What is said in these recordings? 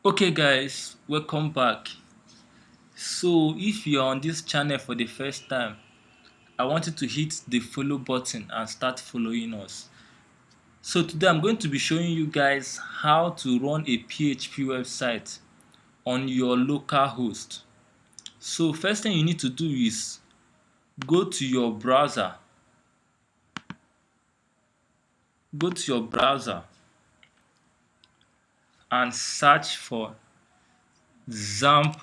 Okay guys, welcome back. So if you're on this channel for the first time, I want you to hit the follow button and start following us. So today I'm going to be showing you guys how to run a PHP website on your local host. So first thing you need to do is go to your browser. Go to your browser and search for XAMPP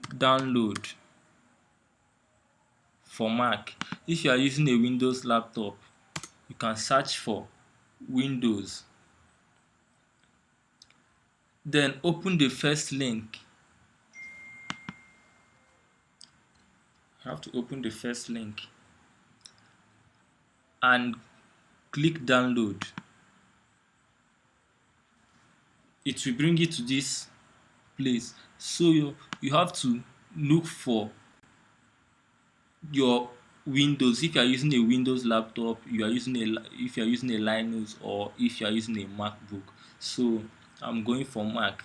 download for Mac. If you are using a Windows laptop, you can search for Windows. Then open the first link. You have to open the first link and click download. It will bring you to this place. So you have to look for your Windows. If you are using a Windows laptop, if you are using a Linux, or if you are using a MacBook. So I'm going for Mac,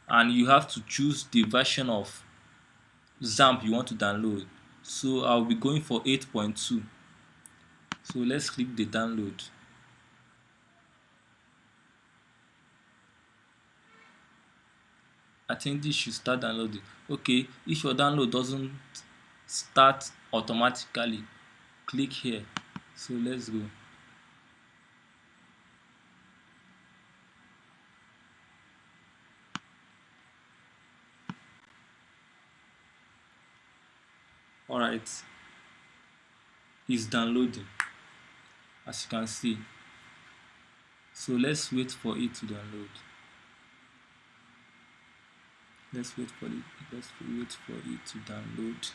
and you have to choose the version of XAMPP you want to download. So I'll be going for 8.2. So let's click the download. I think this should start downloading. Okay, if your download doesn't start automatically, click here. So let's go. Alright, it's downloading, as you can see. So let's wait for it to download. Let's wait for it. Let's wait for it to download.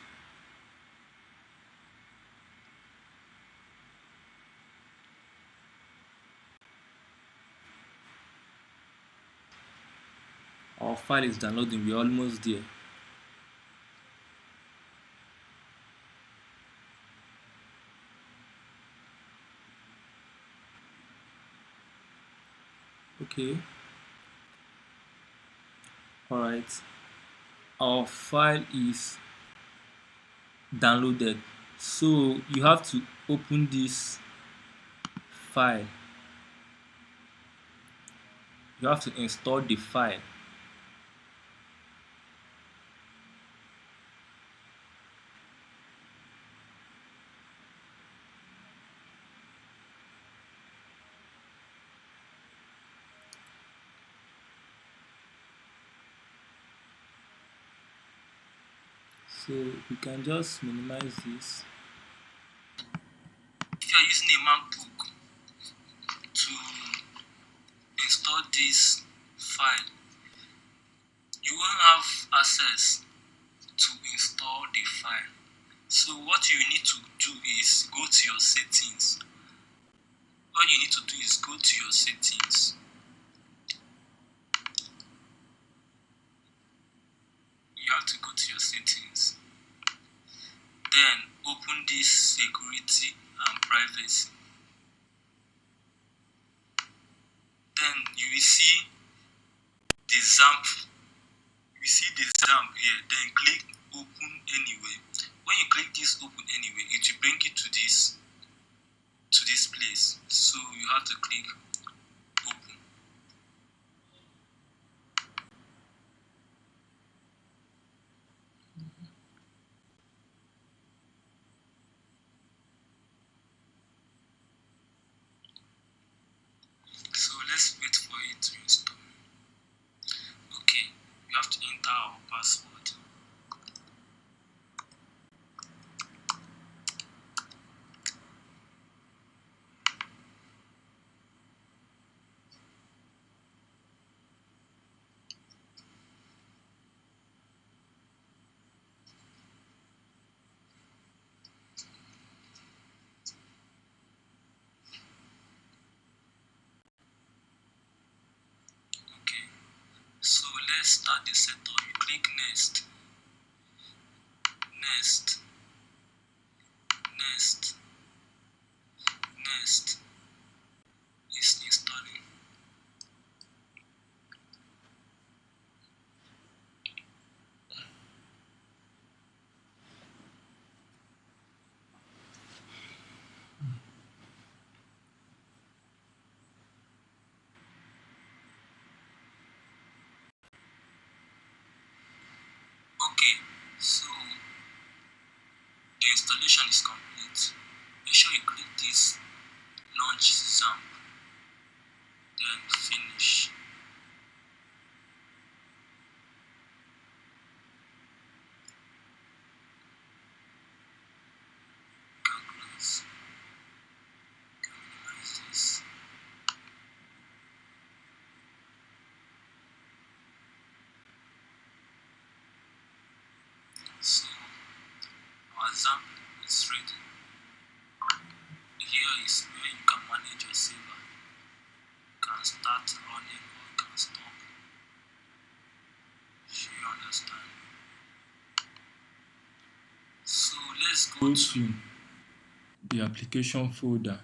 Our file is downloading. We're almost there. Okay. Alright. Our file is downloaded. So you have to open this file. You have to install the file. So we can just minimize this. If you are using a MacBook to install this file, you won't have access to install the file. So what you need to do is go to your settings. All you need to do is go to your settings. You have to go to your settings. Then open this security and privacy. Then you will see the XAMPP. You see the XAMPP here. Then click open anyway. When you click this open anyway, it will bring you to this place. So you have to click open. So let's wait for it to install. Okay, you have to enter our password. Okay, so let's start the setup. You click next, next, next, next. It's installing. installation is complete, make sure you click this launch XAMPP, then finish. Calculate. Minimize this. So our XAMPP is ready. Here is where you can manage your server. You can start running or you can stop. Sure you understand. So let's go to the application folder.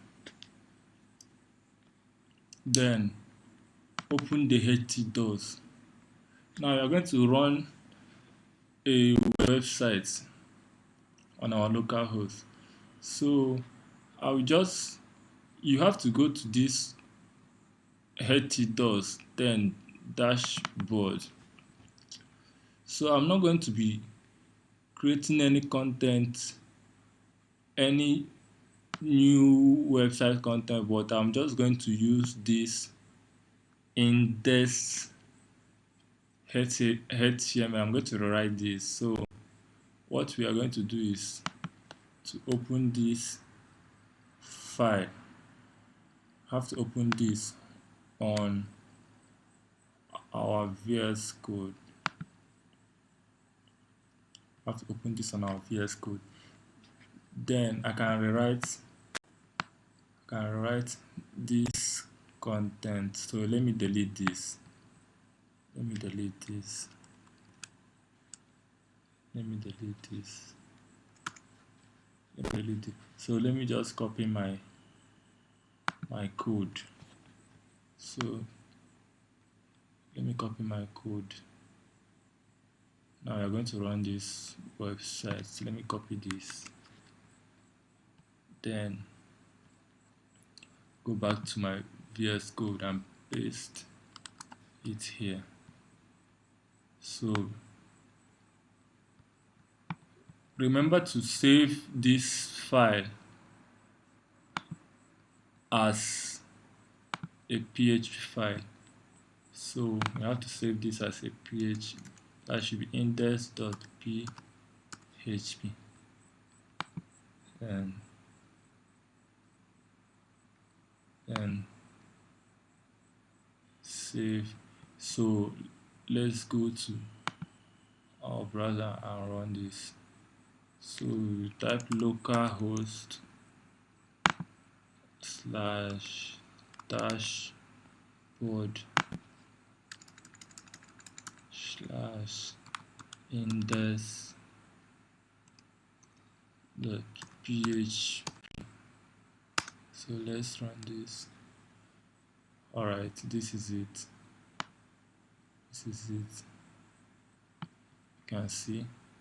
Then open the htdocs. Now we are going to run a website on our local host. So I will just, you have to go to this htdocs, then dashboard. So I'm not going to be creating any content, any new website content, but I'm just going to use this index HTML. I'm going to rewrite this. So what we are going to do is to open this file. I have to open this on our VS Code. I have to open this on our VS Code. Then I can rewrite this content. So let me delete this. Let me delete this. Let me delete this. Let me delete it. So let me just copy my code. So let me copy my code. Now we are going to run this website. So let me copy this. Then go back to my VS Code and paste it here. So remember to save this file as a PHP file. So we have to save this as a PHP. That should be index.php. And then save. So let's go to our browser and run this. So type localhost slash dashboard slash index dot php. So let's run this. Alright, this is it. You can see